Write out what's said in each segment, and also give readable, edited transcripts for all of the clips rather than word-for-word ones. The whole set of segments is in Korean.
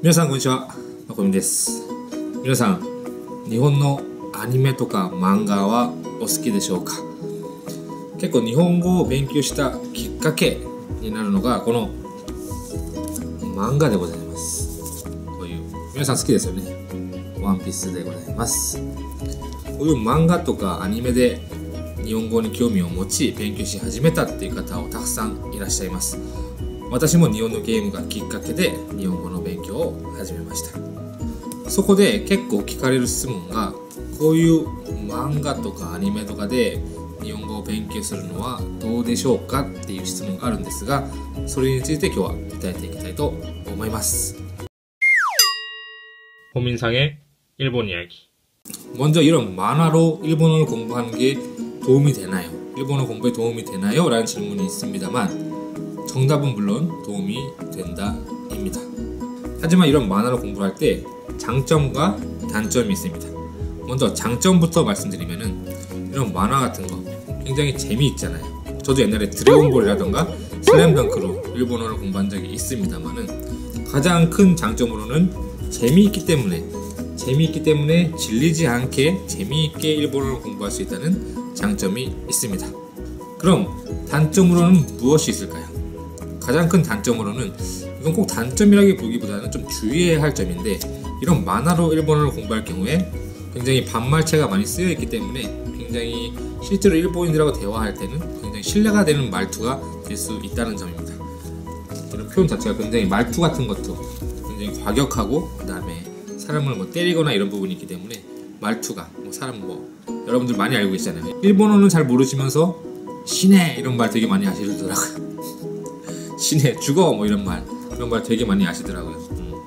皆さんこんにちは、まこみです。皆さん、日本のアニメとか漫画はお好きでしょうか？結構日本語を勉強したきっかけになるのがこの漫画でございます。こういう皆さん好きですよね。ワンピースでございます。こういう漫画とかアニメで日本語に興味を持ち勉強し始めたっていう方をたくさんいらっしゃいます。私も日本のゲームがきっかけで日本語の勉強を始めました。そこで結構聞かれる質問が、こういう漫画とかアニメとかで日本語を勉強するのはどうでしょうかっていう質問があるんですが、それについて今日は答えていきたいと思います。호민상의 일본 이야기. 먼저 이런 만화로 일본어를 공부하는 게 도움이 되나요? 일본어 공부에 도움이 되나요? 라는 질문이 있습니다만 정답은 물론 도움이 된다입니다. 하지만 이런 만화를 공부할 때 장점과 단점이 있습니다. 먼저 장점부터 말씀드리면은 이런 만화 같은 거 굉장히 재미있잖아요. 저도 옛날에 드래곤볼이라던가 슬램덩크로 일본어를 공부한 적이 있습니다만은 가장 큰 장점으로는 재미있기 때문에 질리지 않게 재미있게 일본어를 공부할 수 있다는 장점이 있습니다. 그럼 단점으로는 무엇이 있을까요? 가장 큰 단점으로는, 이건 꼭 단점이라기 보기보다는 좀 주의해야 할 점인데, 이런 만화로 일본어를 공부할 경우에 굉장히 반말체가 많이 쓰여 있기 때문에 굉장히 실제로 일본인들하고 대화할 때는 굉장히 신뢰가 되는 말투가 될 수 있다는 점입니다. 이런 표현 자체가 굉장히 말투 같은 것도 굉장히 과격하고, 그 다음에 사람을 때리거나 이런 부분이 있기 때문에 말투가 사람 여러분들 많이 알고 계시잖아요. 일본어는 잘 모르시면서 신해 이런 말 되게 많이 하시더라고요. 신해, 죽어 이런 말 되게 많이 아시더라고요.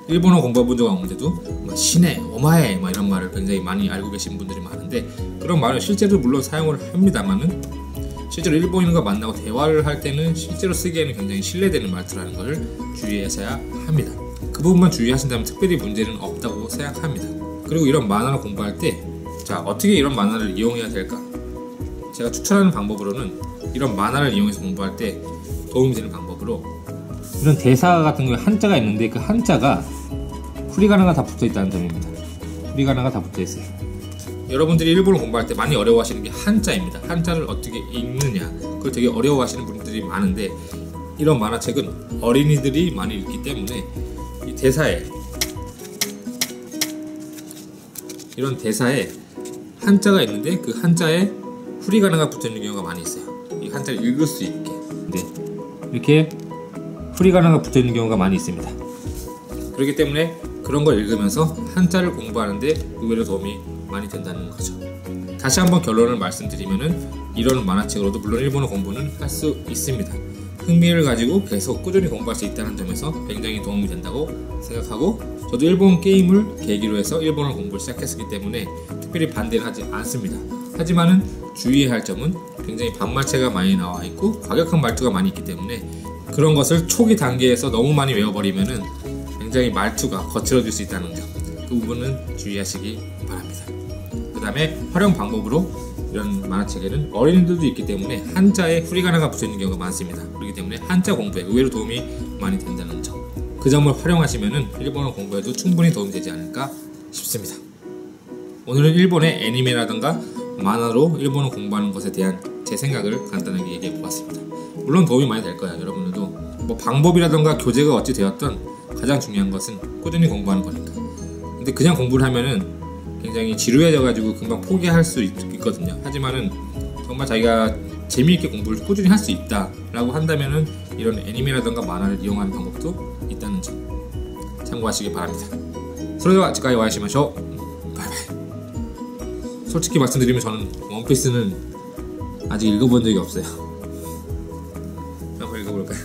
일본어 공부해 본 적은 없는데도 신해, 오마에 이런 말을 굉장히 많이 알고 계신 분들이 많은데, 그런 말을 실제로 물론 사용을 합니다만은 실제로 일본인과 만나고 대화를 할 때는 실제로 쓰기에는 굉장히 신뢰되는 말투라는 걸 주의하셔야 합니다. 그 부분만 주의하신다면 특별히 문제는 없다고 생각합니다. 그리고 이런 만화를 공부할 때 어떻게 이런 만화를 이용해야 될까? 제가 추천하는 방법으로는 이런 만화를 이용해서 공부할 때 도움이 되는 방법으로, 이런 대사 같은 거에 한자가 있는데 그 한자가 후리가나가 다 붙어 있다는 점입니다. 후리가나가 다 붙어 있어요. 여러분들이 일본어 공부할 때 많이 어려워하시는 게 한자입니다. 한자를 어떻게 읽느냐, 그걸 되게 어려워하시는 분들이 많은데, 이런 만화책은 어린이들이 많이 읽기 때문에 이 대사에, 이런 대사에 한자가 있는데 그 한자에 후리가나가 붙어 있는 경우가 많이 있어요. 이 한자를 읽을 수 있게 이렇게 후리가나가 붙어 있는 경우가 많이 있습니다. 그렇기 때문에 그런 걸 읽으면서 한자를 공부하는데 의외로 도움이 많이 된다는 거죠. 다시 한번 결론을 말씀드리면은, 이런 만화책으로도 물론 일본어 공부는 할 수 있습니다. 흥미를 가지고 계속 꾸준히 공부할 수 있다는 점에서 굉장히 도움이 된다고 생각하고, 저도 일본 게임을 계기로 해서 일본어 공부를 시작했기 때문에 특별히 반대는 하지 않습니다. 하지만은 주의해야 할 점은 굉장히 반말체가 많이 나와 있고 과격한 말투가 많이 있기 때문에 그런 것을 초기 단계에서 너무 많이 외워버리면은 굉장히 말투가 거칠어질 수 있다는 점, 그 부분은 주의하시기 바랍니다. 그 다음에 활용 방법으로, 이런 만화책에는 어린이들도 있기 때문에 한자에 후리가나가 붙어있는 경우가 많습니다. 그렇기 때문에 한자 공부에 의외로 도움이 많이 된다는 점, 그 점을 활용하시면은 일본어 공부에도 충분히 도움이 되지 않을까 싶습니다. 오늘은 일본의 애니메라든가 만화로 일본어 공부하는 것에 대한 제 생각을 간단하게 얘기해 보았습니다. 물론 도움이 많이 될 거예요. 여러분들도 방법이라든가 교재가 어찌 되었던 가장 중요한 것은 꾸준히 공부하는 거니까. 근데 그냥 공부를 하면은 굉장히 지루해져 가지고 금방 포기할 수 있거든요. 하지만은 정말 자기가 재미있게 공부를 꾸준히 할 수 있다 라고 한다면은 이런 애니메라든가 만화를 이용하는 방법도 있다는 점 참고하시기 바랍니다. それでは次回お会いしましょう。バイバイ。 솔직히 말씀드리면 저는 원피스는 아직 읽어본 적이 없어요. 한번 읽어볼까요?